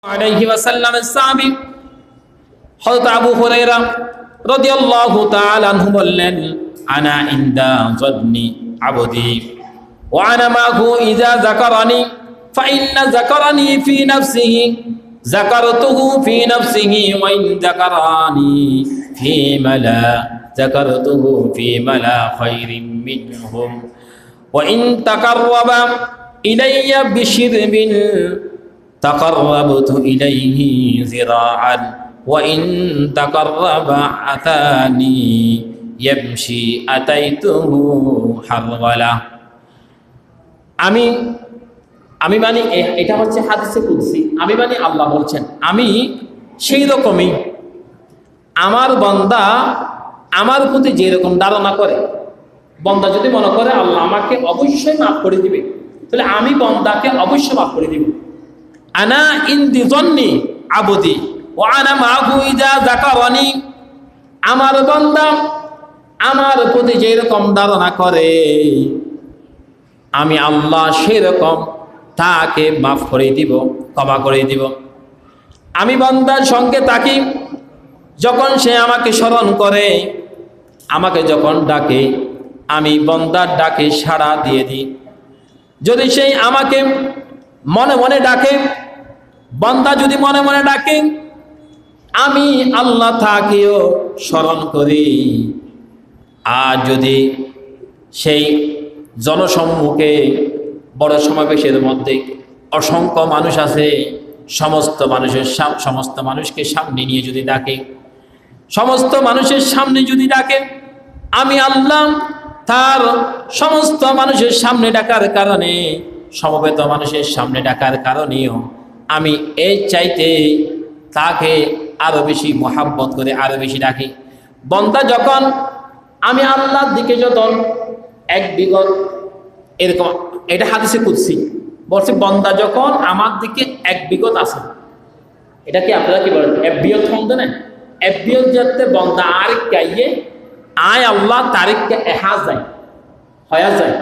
আলাইহি ওয়াসাল্লামের সাহাবী হযরত আবু হুরায়রা রাদিয়াল্লাহু তাআলা আনহু বললেন, আনা ইনদা যান্নি আবদি ওয়া আনা মাহু ইযা যাকারানি ফাইন্না যাকারানি ফি নাফসিহি যাকারতুহু ফি নাফসিহি ওয়া ইন যাকারানি ফি মালা যাকারতুহু ফি মালা খায়রিন মিনহুম ওয়া ইন তাকাররাবা ইলাইয়া বিশিরবিন تقربت إليه ذراعا وإن تقرب أتاني يمشي أتيته حرولا আমি মানে এটা হচ্ছে হাদিসে কুদসি। আমি মানে আল্লাহ বলছেন, আমি সেই রকমই আমার বান্দা আমার প্রতি যে রকম ধারণা করে, বান্দা যদি মনে করে আল্লাহ আমাকে অবশ্যই মাফ করে দিবে, তাহলে আমি বান্দাকে অবশ্যই মাফ করে দিব। আনা ইনদি জন্নি আবদি ও আনা মাহু ইজা যাকারানি, আমার বান্দা আমার প্রতি যেরকম ধারণা করে আমি আল্লাহ সেরকম তাকে মাফ করে দিব, ক্ষমা করে দিব। আমি বান্দার সঙ্গে থাকি, যখন সে আমাকে স্মরণ করে, আমাকে যখন ডাকে, আমি বান্দার ডাকে সাড়া দিয়ে দিই। যদি সেই আমাকে মনে মনে ডাকে, বান্দা যদি মনে মনে ডাকে, আমি আল্লাহ তাকেও স্মরণ করি। আর যদি সেই জনসম্মুখে বড় সমাবেশের মধ্যে অসংখ্য মানুষ আছে, সমস্ত মানুষকে সামনে নিয়ে যদি ডাকে, সমস্ত মানুষের সামনে যদি ডাকে, আমি আল্লাহ তার সমস্ত মানুষের সামনে ডাকার কারণে, সমবেত মানুষের সামনে ডাকার কারণেও আমি এই চাইতে তাকে আরো বেশি মহাব্বত করে আরো বেশি ডাকি। বান্দা যখন আমি আল্লাহর দিকে যখন এক বিগত এরকম, এটা হাদিসে কুদসি বলছে, বান্দা যখন আমার দিকে এক বিগত আছে, এটা কি আপনারা কি বলেন এফবিয়ত হন্দ না, এফবিয়ত যাতে বান্দা আরেক গাইয়ে আয় আল্লাহ তারিখকে এহাজ যায় হয়া যায়,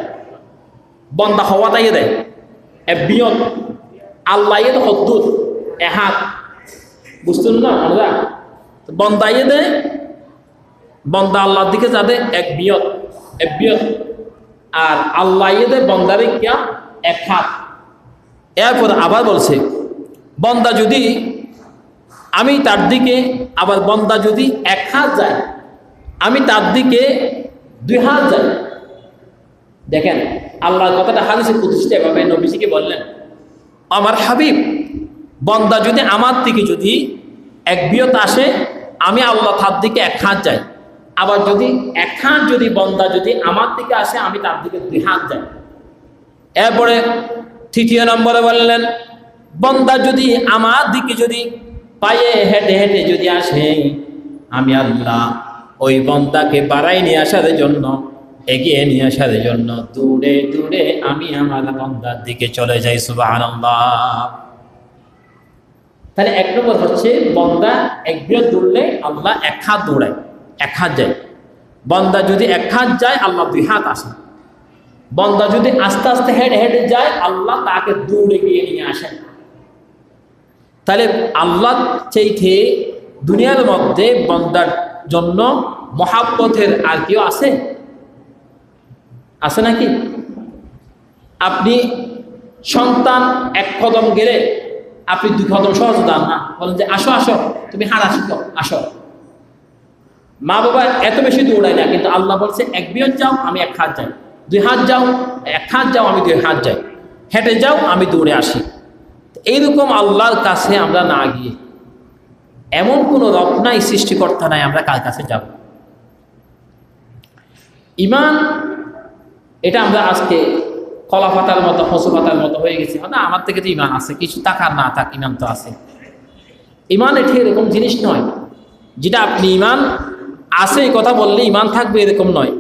বন্দা হওয়া তাইয়ে দেয় এফবিয়ত আল্লাহ তো হদ্দুর এহাত বুঝতেন না আমরা, বন্দাইয়ে দেয় বন্দা আল্লাহর দিকে যাবে এক বিয়ত এফবিয়ত, আর আল্লাহ দেয় বন্দারে কিয়া এক হাত। এরপর আবার বলছে, বন্দা যদি আমি তার দিকে, আবার বন্দা যদি এক হাত যায়, আমি তার দিকে দুই হাত যাই। দেখেন আল্লাহর কথাটা হাদিসে কুদসিতে এভাবে নবীজিকে বললেন, আমার হাবিব বান্দা যদি আমার দিকে যদি এক বিয়ত আসে, আমি আল্লাহ তার দিকে এক হাত যাই। আবার যদি এক হাত যদি বান্দা যদি আমার দিকে আসে, আমি তার দিকে দুই হাত যাই। এরপরে তৃতীয় নম্বরে বললেন, বান্দা যদি আমার দিকে যদি পায়ে হেঁটে হেঁটে যদি আসে, আমি আল্লাহ ওই বান্দাকে বাড়াই নিয়ে আসার জন্য, এগিয়ে নিয়ে আসার জন্য দূরে দূরে আমি আমার বান্দার দিকে চলে যাই। সুবহানাল্লাহ। তাহলে এক নম্বর হচ্ছে বান্দা এক বিয়ত দৌড়লে আল্লাহ এক হাত দৌড়ায়, এক হাত যায়। বান্দা যদি এক হাত যায়, আল্লাহ দুই হাত আসে। বান্দা যদি আস্তে আস্তে হেঁটে হেঁটে যায়, আল্লাহ তাকে দৌড়ে গিয়ে নিয়ে আসেন। তাহলে আল্লাহ চাইতে দুনিয়ার মধ্যে বান্দার জন্য মহাব্বতের আর কেউ আছে? আছে নাকি? আপনি সন্তান এক কদম গেলে আপনি দুই কদম সহজ দান না, বলেন যে আসো আসো তুমি হাঁটা শিখো আসো। মা বাবা এত বেশি দৌড়ায় না, কিন্তু আল্লাহ বলছে এক বিয়ত যাও আমি এক হাত যাই, দুই হাত যাও এক হাত যাও আমি দুই হাত যাই, হেঁটে যাও আমি দৌড়ে আসি। এইরকম আল্লাহর কাছে আমরা না গিয়ে, এমন কোনো রব নাই, সৃষ্টিকর্তা নাই, আমরা কার কাছে যাব? ইমান এটা আমরা আজকে কলা পাতার মতো ফসল পাতার মতো হয়ে গেছি। না, আমার থেকে তো ইমান আছে, কিছু টাকার না থাক ইমান তো আছে। ইমান এটি এরকম জিনিস নয় যেটা আপনি ইমান আছে কথা বললে ইমান থাকবে এরকম নয়।